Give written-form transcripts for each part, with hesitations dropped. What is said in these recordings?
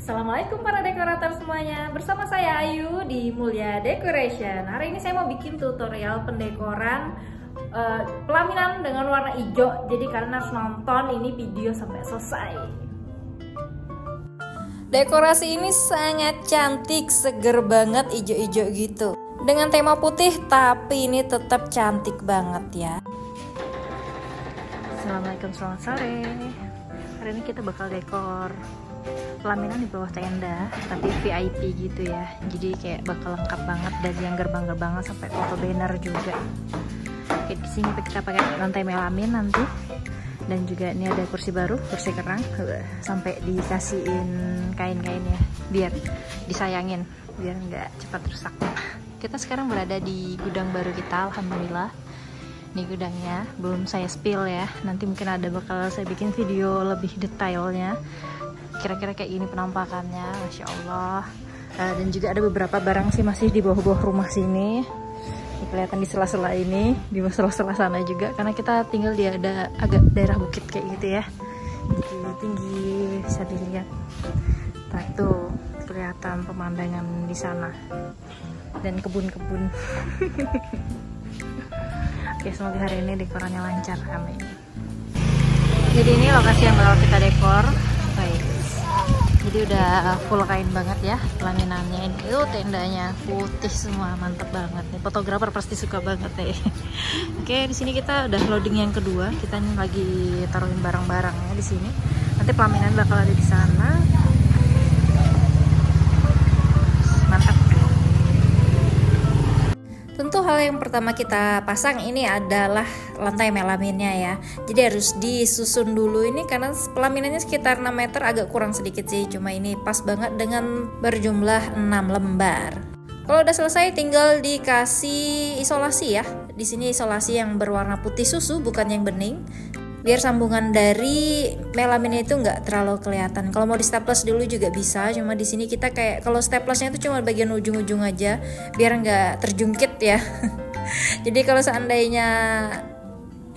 Assalamualaikum para dekorator semuanya. Bersama saya Ayu di Mulia Decoration. Hari ini saya mau bikin tutorial pendekoran pelaminan dengan warna hijau. Jadi kalian harus nonton ini video sampai selesai. Dekorasi ini sangat cantik, seger banget, hijau-hijau gitu. Dengan tema putih tapi ini tetap cantik banget ya. Assalamualaikum, selamat sore. Hari ini kita bakal dekor pelaminan di bawah tenda tapi VIP gitu ya, jadi kayak bakal lengkap banget dari yang gerbang-gerbangan sampai foto banner juga. Oke, di sini kita pakai lantai melamin nanti, dan juga ini ada kursi baru, kursi kerang, sampai dikasihin kain-kain ya biar disayangin, biar nggak cepat rusak. Kita sekarang berada di gudang baru kita, alhamdulillah. Ini gudangnya belum saya spill ya, nanti mungkin bakal saya bikin video lebih detailnya. Kira-kira kayak gini penampakannya, Masya Allah. Dan juga ada beberapa barang sih masih di bawah-bawah rumah sini. Ini kelihatan di sela-sela ini, di sela-sela sana juga, karena kita tinggal di ada agak daerah bukit kayak gitu ya. Jadi tinggi, bisa dilihat. Tuh kelihatan pemandangan di sana dan kebun-kebun. Oke, semoga hari ini dekorannya lancar, amin. Jadi ini lokasi yang bakal kita dekor. Baik. Jadi udah full kain banget ya pelaminannya. Ini tendanya putih semua, mantep banget nih. Fotografer pasti suka banget nih. Oke, di sini kita udah loading yang kedua. Kita nih lagi taruhin barang-barangnya di sini. Nanti pelaminan bakal ada di sana. Mantap. Tentu hal yang pertama kita pasang ini adalah lantai melaminnya ya. Jadi harus disusun dulu ini karena pelaminannya sekitar 6 meter, agak kurang sedikit sih. Cuma ini pas banget dengan berjumlah 6 lembar. Kalau udah selesai tinggal dikasih isolasi ya. Di sini isolasi yang berwarna putih susu, bukan yang bening. Biar sambungan dari melaminnya itu nggak terlalu kelihatan. Kalau mau di staples dulu juga bisa, cuma di sini kita kayak kalau staplesnya itu cuma bagian ujung-ujung aja, biar nggak terjungkit ya. Jadi kalau seandainya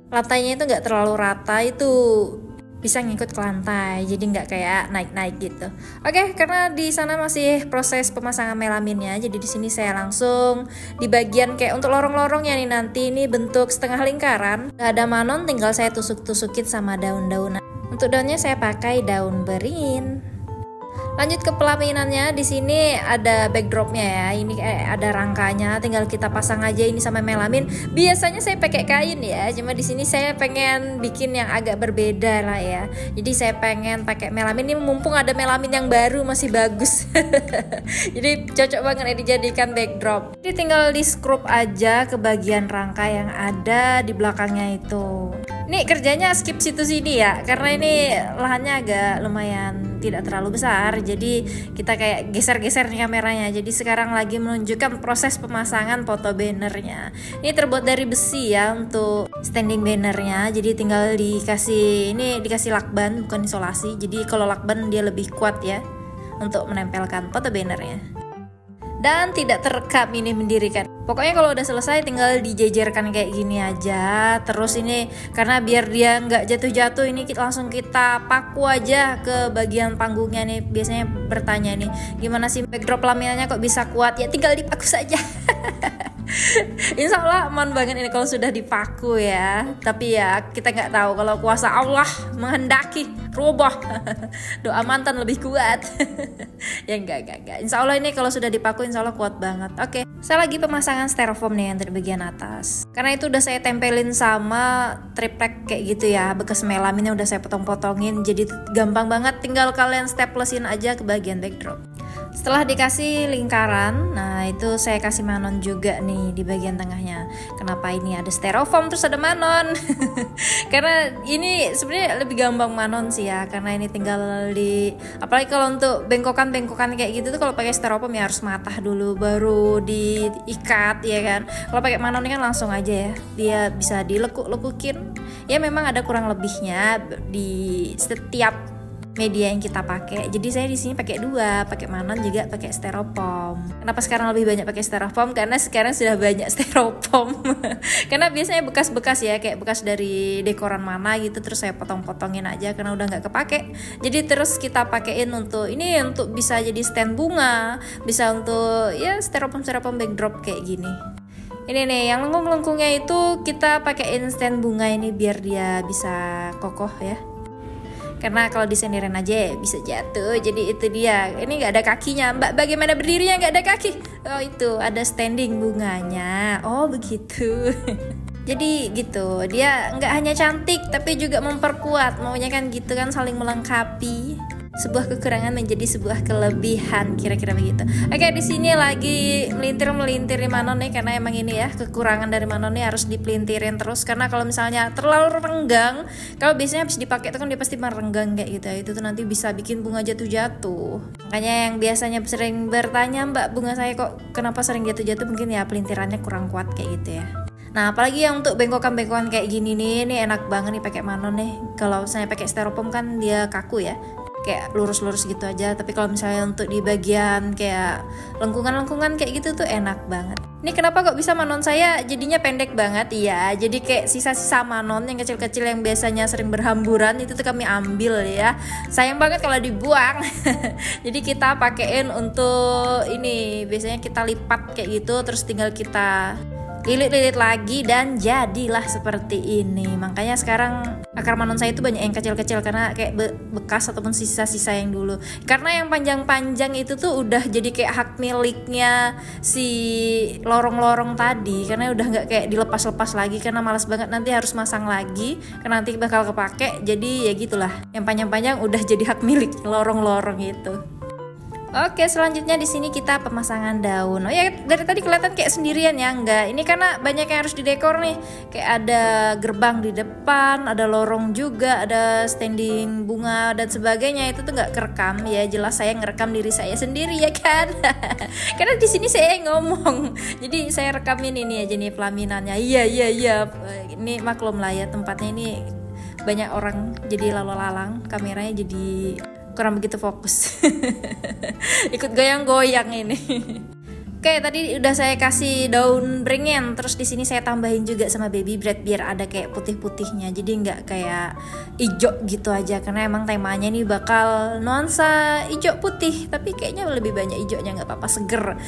lantainya itu nggak terlalu rata, itu bisa ngikut ke lantai, jadi nggak kayak naik-naik gitu. Oke, karena di sana masih proses pemasangan melaminnya, jadi di sini saya langsung di bagian kayak untuk lorong-lorongnya nih, nanti ini bentuk setengah lingkaran. Gak ada manon, tinggal saya tusuk-tusukin sama daun-daunan. Untuk daunnya saya pakai daun beringin. Lanjut ke pelaminannya, di sini ada backdropnya ya. Ini ada rangkanya, tinggal kita pasang aja ini sama melamin. Biasanya saya pakai kain ya, cuma di sini saya pengen bikin yang agak berbeda lah ya. Jadi saya pengen pakai melamin ini, mumpung ada melamin yang baru masih bagus. Jadi cocok banget ya dijadikan backdrop. Jadi tinggal di scrub aja ke bagian rangka yang ada di belakangnya itu. Ini kerjanya skip situ sini ya, karena ini lahannya agak lumayan tidak terlalu besar, jadi kita kayak geser-geser nih kameranya. Jadi sekarang lagi menunjukkan proses pemasangan foto bannernya. Ini terbuat dari besi ya untuk standing bannernya, jadi tinggal dikasih lakban, bukan isolasi. Jadi kalau lakban dia lebih kuat ya untuk menempelkan foto bannernya. Dan tidak terekam ini mendirikan. Pokoknya kalau udah selesai tinggal dijejerkan kayak gini aja. Terus ini karena biar dia nggak jatuh-jatuh, ini langsung kita paku aja ke bagian panggungnya nih. Biasanya bertanya nih, gimana sih backdrop laminannya kok bisa kuat? Ya tinggal dipaku saja. Insya Allah aman banget ini kalau sudah dipaku ya. Tapi ya kita nggak tahu, kalau kuasa Allah menghendaki rubah. Doa mantan lebih kuat. Ya enggak. Insya Allah ini kalau sudah dipaku insya Allah kuat banget. Oke, saya lagi pemasangan styrofoam nih yang dari bagian atas. Karena itu udah saya tempelin sama triplek kayak gitu ya. Bekas melaminnya udah saya potong-potongin, jadi gampang banget, tinggal kalian staplesin aja ke bagian backdrop. Setelah dikasih lingkaran, nah itu saya kasih manon juga nih di bagian tengahnya. Kenapa ini ada styrofoam terus ada manon? Karena ini sebenarnya lebih gampang manon sih ya, karena ini tinggal apalagi kalau untuk bengkokan kayak gitu tuh, kalau pakai styrofoam ya harus matah dulu baru diikat ya kan. Kalau pakai manon ini kan langsung aja ya, dia bisa dilekuk-lekukin. Ya memang ada kurang lebihnya di setiap media yang kita pakai. Jadi saya di sini pakai dua, pakai Manon juga pakai styrofoam. Kenapa sekarang lebih banyak pakai styrofoam? Karena sekarang sudah banyak styrofoam. Karena biasanya bekas-bekas ya, kayak bekas dari dekoran mana gitu, terus saya potong-potongin aja karena udah nggak kepake. Jadi terus kita pakein untuk ini, untuk bisa jadi stand bunga, bisa untuk ya styrofoam backdrop kayak gini. Ini nih yang lengkung-lengkungnya itu kita pakein stand bunga ini biar dia bisa kokoh ya. Karena kalau disenderin aja bisa jatuh. Jadi itu dia. Ini nggak ada kakinya. Mbak, bagaimana berdirinya nggak ada kaki? Oh itu ada standing bunganya. Oh begitu. Jadi gitu. Dia nggak hanya cantik tapi juga memperkuat. Maunya kan gitu kan, saling melengkapi. Sebuah kekurangan menjadi sebuah kelebihan, kira-kira begitu. Oke, di sini lagi melintir di Manon nih, karena emang ini ya kekurangan dari Manon nih, harus dipelintirin terus. Karena kalau misalnya terlalu renggang, kalau biasanya habis dipakai itu kan dia pasti merenggang kayak gitu. Itu tuh nanti bisa bikin bunga jatuh-jatuh. Makanya yang biasanya sering bertanya, Mbak, bunga saya kok kenapa sering jatuh-jatuh, mungkin ya pelintirannya kurang kuat kayak gitu ya. Nah, apalagi yang untuk bengkokan-bengkokan kayak gini nih, ini enak banget nih pakai Manon nih. Kalau misalnya pakai styrofoam kan dia kaku ya, kayak lurus-lurus gitu aja. Tapi kalau misalnya untuk di bagian kayak lengkungan-lengkungan kayak gitu tuh enak banget. Ini kenapa kok bisa Manon saya jadinya pendek banget? Iya, jadi kayak sisa-sisa Manon yang kecil-kecil yang biasanya sering berhamburan itu tuh kami ambil ya. Sayang banget kalau dibuang. Jadi kita pakein untuk ini, biasanya kita lipat kayak gitu, terus tinggal kita lilit-lilit lagi dan jadilah seperti ini. Makanya sekarang akar Manon saya itu banyak yang kecil-kecil karena kayak bekas ataupun sisa-sisa yang dulu. Karena yang panjang-panjang itu tuh udah jadi kayak hak miliknya si lorong-lorong tadi, karena udah nggak kayak dilepas-lepas lagi karena malas banget nanti harus masang lagi karena nanti bakal kepake. Jadi ya gitulah, yang panjang-panjang udah jadi hak milik lorong-lorong itu. Oke, selanjutnya di sini kita pemasangan daun. Oh ya, dari tadi kelihatan kayak sendirian ya? Enggak. Ini karena banyak yang harus didekor nih. Kayak ada gerbang di depan, ada lorong juga, ada standing bunga dan sebagainya. Itu tuh nggak kerekam ya. Jelas saya ngerekam diri saya sendiri ya kan? Karena di sini saya ngomong. Jadi saya rekamin ini aja nih pelaminannya. Iya. Ini maklum lah ya, tempatnya ini banyak orang jadi lalu lalang, kameranya jadi kurang begitu fokus. Ikut goyang-goyang ini. Oke, tadi udah saya kasih daun beringin, terus di sini saya tambahin juga sama baby bread biar ada kayak putih-putihnya. Jadi nggak kayak ijo gitu aja, karena emang temanya ini bakal nuansa ijo putih, tapi kayaknya lebih banyak ijonya, nggak apa-apa, seger.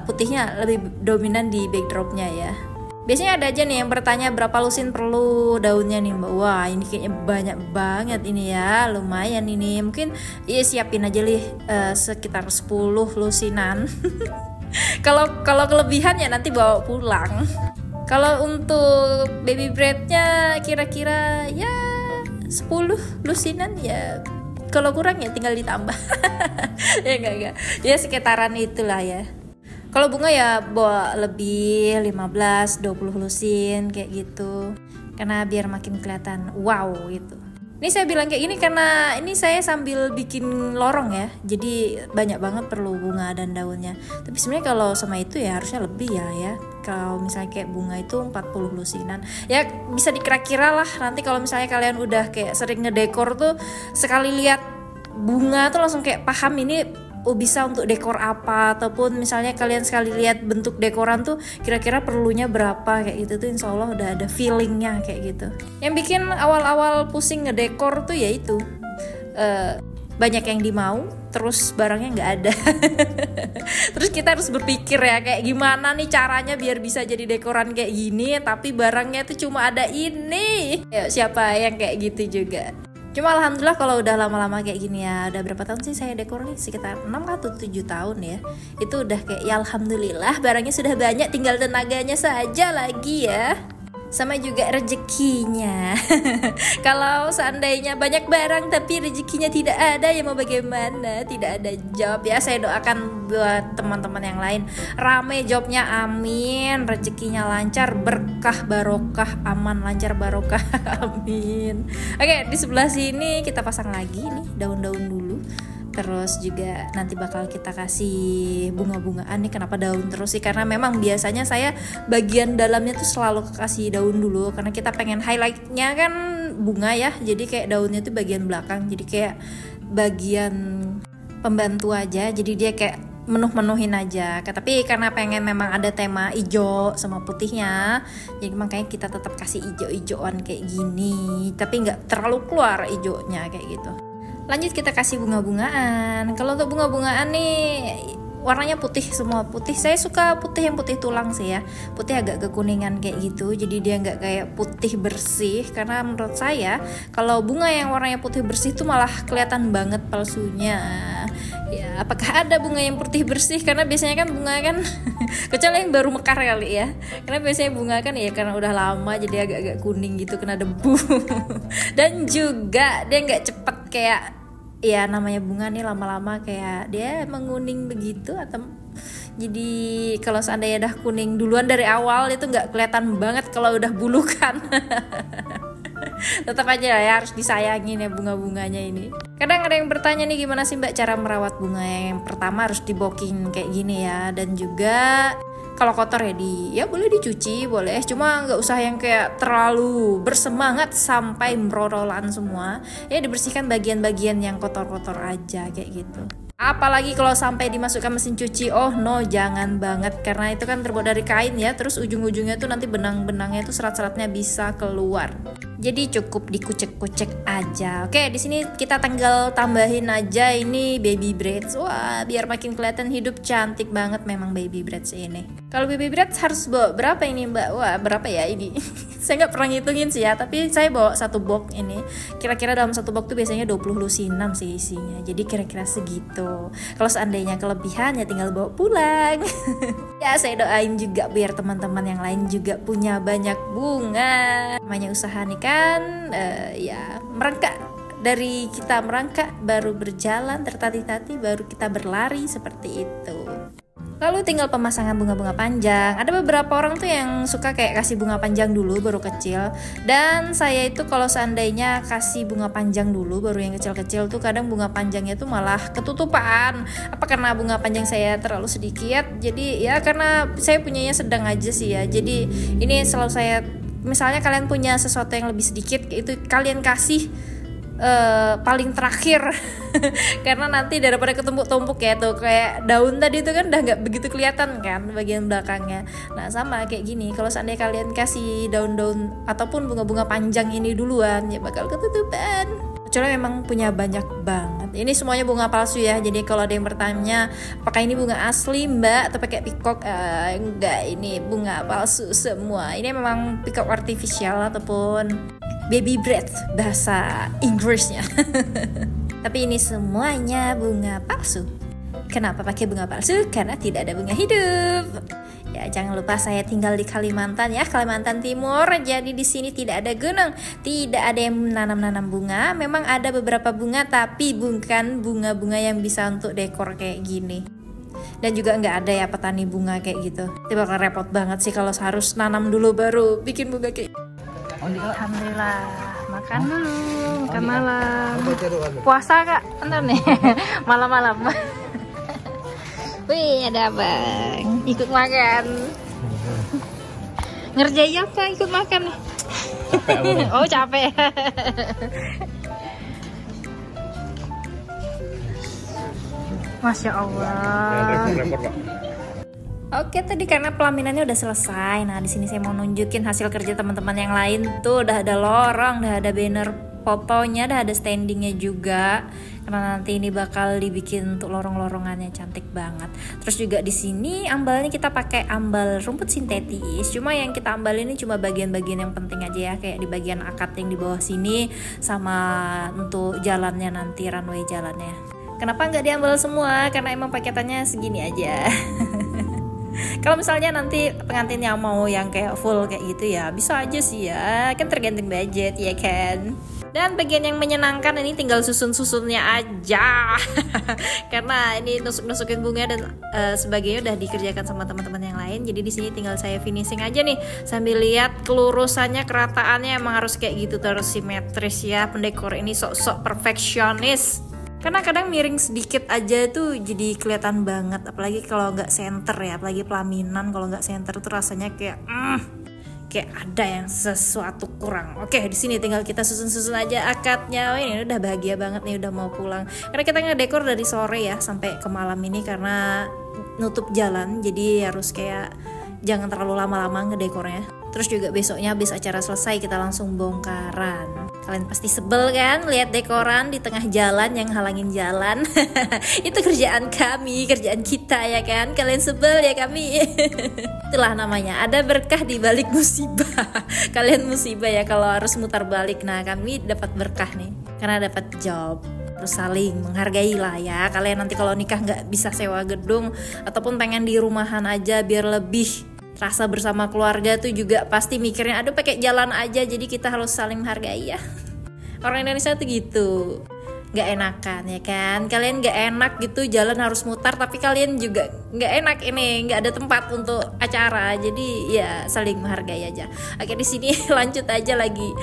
Putihnya lebih dominan di backdropnya ya. Biasanya ada aja nih yang bertanya berapa lusin perlu daunnya nih Mbak. Wah, ini kayaknya banyak banget ini ya, lumayan ini. Mungkin ya siapin aja nih sekitar 10 lusinan. Kalau kelebihan ya nanti bawa pulang. Kalau untuk baby breadnya kira-kira ya 10 lusinan ya. Kalau kurang ya tinggal ditambah. Ya enggak. Ya sekitaran itulah ya. Kalau bunga ya bawa lebih 15-20 lusin kayak gitu, karena biar makin kelihatan wow gitu. Ini saya bilang kayak gini karena ini saya sambil bikin lorong ya, jadi banyak banget perlu bunga dan daunnya. Tapi sebenarnya kalau sama itu ya harusnya lebih ya. Kalau misalnya kayak bunga itu 40 lusinan ya bisa dikira-kira lah. Nanti kalau misalnya kalian udah kayak sering ngedekor tuh, sekali lihat bunga tuh langsung kayak paham ini bisa untuk dekor apa, ataupun misalnya kalian sekali lihat bentuk dekoran tuh kira-kira perlunya berapa kayak gitu tuh insya Allah udah ada feelingnya kayak gitu. Yang bikin awal-awal pusing ngedekor tuh yaitu banyak yang dimau, terus barangnya nggak ada. Terus kita harus berpikir ya kayak gimana nih caranya biar bisa jadi dekoran kayak gini tapi barangnya tuh cuma ada ini. Ya, siapa yang kayak gitu juga. Cuma alhamdulillah kalau udah lama-lama kayak gini ya, udah berapa tahun sih saya dekor nih, sekitar 6 atau 7 tahun ya. Itu udah kayak ya alhamdulillah barangnya sudah banyak, tinggal tenaganya saja lagi ya. Sama juga rezekinya. Kalau seandainya banyak barang tapi rezekinya tidak ada, ya mau bagaimana, tidak ada job ya. Saya doakan buat teman-teman yang lain rame jobnya, amin. Rezekinya lancar, berkah, barokah, aman, lancar, barokah, amin. Oke, di sebelah sini kita pasang lagi nih daun-daun dulu. Terus juga nanti bakal kita kasih bunga-bungaan nih. Kenapa daun terus sih? Karena memang biasanya saya bagian dalamnya tuh selalu kasih daun dulu, karena kita pengen highlightnya kan bunga ya. Jadi kayak daunnya tuh bagian belakang, jadi kayak bagian pembantu aja, jadi dia kayak menuhin aja. Tapi karena pengen memang ada tema hijau sama putihnya, jadi makanya kita tetap kasih hijau-hijauan kayak gini, tapi nggak terlalu keluar hijaunya kayak gitu. Lanjut kita kasih bunga-bungaan. Kalau untuk bunga-bungaan nih warnanya putih, semua putih. Saya suka putih yang putih tulang sih ya, putih agak kekuningan kayak gitu, jadi dia nggak kayak putih bersih. Karena menurut saya kalau bunga yang warnanya putih bersih itu malah kelihatan banget palsunya. Ya, apakah ada bunga yang putih bersih? Karena biasanya kan bunga kan kecuali yang baru mekar kali ya, karena biasanya bunga kan ya karena udah lama jadi agak-agak kuning gitu, kena debu. Dan juga dia nggak cepet kayak, ya namanya bunga nih lama-lama kayak dia menguning begitu, atau jadi kalau seandainya udah kuning duluan dari awal itu nggak kelihatan banget kalau udah bulukan. Tetap aja ya harus disayangin ya bunga-bunganya ini. Kadang ada yang bertanya nih, gimana sih Mbak cara merawat bunga? Yang pertama harus diboking kayak gini ya, dan juga kalau kotor ya boleh dicuci, boleh, cuma nggak usah yang kayak terlalu bersemangat sampai merorolan semua. Ya dibersihkan bagian-bagian yang kotor-kotor aja kayak gitu. Apalagi kalau sampai dimasukkan mesin cuci, oh no, jangan banget, karena itu kan terbuat dari kain ya, terus ujung-ujungnya tuh nanti benang-benangnya tuh serat-seratnya bisa keluar. Jadi cukup dikucek-kucek aja. Oke, di sini kita tinggal tambahin aja ini baby braids. Wah, biar makin kelihatan hidup, cantik banget memang baby braids ini. Kalau baby braids harus bawa berapa ini Mbak? Wah, berapa ya ini? Saya nggak pernah ngitungin sih ya, tapi saya bawa satu box ini. Kira-kira dalam satu box tuh biasanya 20 lusinan sih isinya. Jadi kira-kira segitu. Kalau seandainya kelebihan ya tinggal bawa pulang. Ya saya doain juga biar teman-teman yang lain juga punya banyak bunga. Namanya usaha nih kan, ya merangkak. Dari kita merangkak baru berjalan, tertatih-tatih baru kita berlari, seperti itu. Lalu tinggal pemasangan bunga-bunga panjang. Ada beberapa orang tuh yang suka kayak kasih bunga panjang dulu baru kecil. Dan saya itu kalau seandainya kasih bunga panjang dulu baru yang kecil-kecil tuh kadang bunga panjangnya tuh malah ketutupan. Apa karena bunga panjang saya terlalu sedikit? Jadi ya karena saya punyanya sedang aja sih ya. Jadi ini selalu saya, misalnya kalian punya sesuatu yang lebih sedikit, itu kalian kasih paling terakhir. Karena nanti daripada ketumpuk-tumpuk ya tuh, kayak daun tadi itu kan udah nggak begitu kelihatan kan bagian belakangnya. Nah sama kayak gini, kalau seandainya kalian kasih daun-daun ataupun bunga-bunga panjang ini duluan ya bakal ketutupan. Kecuali memang punya banyak banget. Ini semuanya bunga palsu ya, jadi kalau ada yang bertanya apakah ini bunga asli Mbak atau pakai peacock, enggak, ini bunga palsu semua. Ini memang peacock artificial ataupun baby breath bahasa Inggrisnya. Tapi ini semuanya bunga palsu. Kenapa pakai bunga palsu? Karena tidak ada bunga hidup. Ya jangan lupa saya tinggal di Kalimantan ya, Kalimantan Timur. Jadi di sini tidak ada gunung, tidak ada yang menanam-nanam bunga. Memang ada beberapa bunga tapi bukan bunga-bunga yang bisa untuk dekor kayak gini. Dan juga nggak ada ya petani bunga kayak gitu. Itu bakal repot banget sih kalau harus nanam dulu baru bikin bunga kayak. Alhamdulillah, makan dulu, makan malam. Puasa Kak, bentar nih, malam-malam. Wih, ada abang, ikut makan. Ngerjain apa ikut makan? Oh capek. Masya Allah. Oke, tadi karena pelaminannya udah selesai. Nah, di sini saya mau nunjukin hasil kerja teman-teman yang lain tuh. Udah ada lorong, udah ada banner fotonya, udah ada standingnya juga. Karena nanti ini bakal dibikin untuk lorong-lorongannya, cantik banget. Terus juga di sini ambalnya kita pakai ambal rumput sintetis. Cuma yang kita ambal ini cuma bagian-bagian yang penting aja ya, kayak di bagian akad yang di bawah sini sama untuk jalannya nanti, runway jalannya. Kenapa nggak diambal semua? Karena emang paketannya segini aja. Kalau misalnya nanti pengantinnya mau yang kayak full kayak gitu ya bisa aja sih ya, kan tergantung budget ya kan. Dan bagian yang menyenangkan ini tinggal susun-susunnya aja. Karena ini nusuk-nusukin bunga dan sebagainya udah dikerjakan sama teman-teman yang lain. Jadi di sini tinggal saya finishing aja nih sambil lihat kelurusannya, kerataannya emang harus kayak gitu terus simetris ya. Pendekor ini sok-sok perfeksionis. Karena kadang miring sedikit aja tuh jadi kelihatan banget, apalagi kalau nggak center ya, apalagi pelaminan kalau nggak center tuh rasanya kayak kayak ada yang sesuatu kurang. Oke, di sini tinggal kita susun-susun aja akadnya. Oh, ini udah bahagia banget nih, udah mau pulang. Karena kita ngedekor dari sore ya sampai ke malam ini karena nutup jalan, jadi harus kayak jangan terlalu lama-lama ngedekornya. Terus juga besoknya habis acara selesai kita langsung bongkaran. Kalian pasti sebel kan lihat dekoran di tengah jalan yang halangin jalan. Itu kerjaan kami, kerjaan kita ya kan. Kalian sebel ya kami. Itulah namanya, ada berkah di balik musibah. Kalian musibah ya kalau harus mutar balik. Nah, kami dapat berkah nih karena dapat job. Terus saling menghargai lah ya. Kalian nanti kalau nikah nggak bisa sewa gedung ataupun pengen di rumahan aja biar lebih rasa bersama keluarga tuh juga pasti mikirnya aduh pakai jalan aja, jadi kita harus saling menghargai ya. Orang Indonesia tuh gitu, nggak enakan ya kan. Kalian nggak enak gitu jalan harus mutar, tapi kalian juga nggak enak ini nggak ada tempat untuk acara, jadi ya saling menghargai aja. Oke, di sini lanjut aja lagi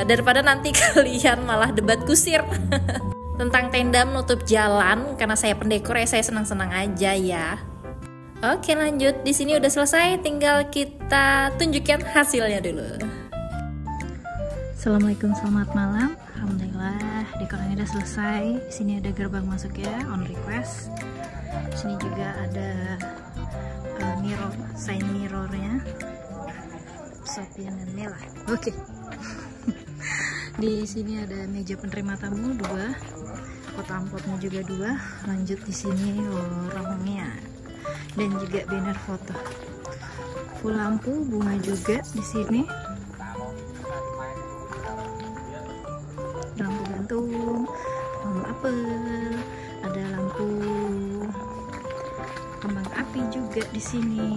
daripada nanti kalian malah debat kusir. Tentang tenda menutup jalan, karena saya pendekor ya saya senang-senang aja ya. Oke, lanjut. Di sini udah selesai, tinggal kita tunjukkan hasilnya dulu. Assalamualaikum, selamat malam. Alhamdulillah, dekornya udah selesai. Di sini ada gerbang masuk ya, on request. Di sini juga ada mirror, side mirrornya. Sopian dan Mela. Oke. Di sini ada meja penerima tamu 2, kotak amplopnya juga 2. Lanjut di sini lorongnya. Dan juga banner foto, full lampu, bunga juga di sini, lampu gantung, lampu apel, ada lampu kembang api juga di sini,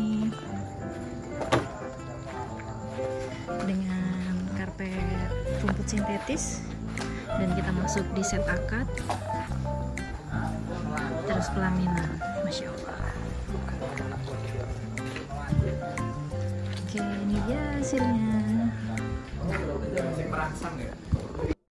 dengan karpet rumput sintetis. Dan kita masuk di set akad, terus pelaminan, masya Allah. Oke, ini dia hasilnya.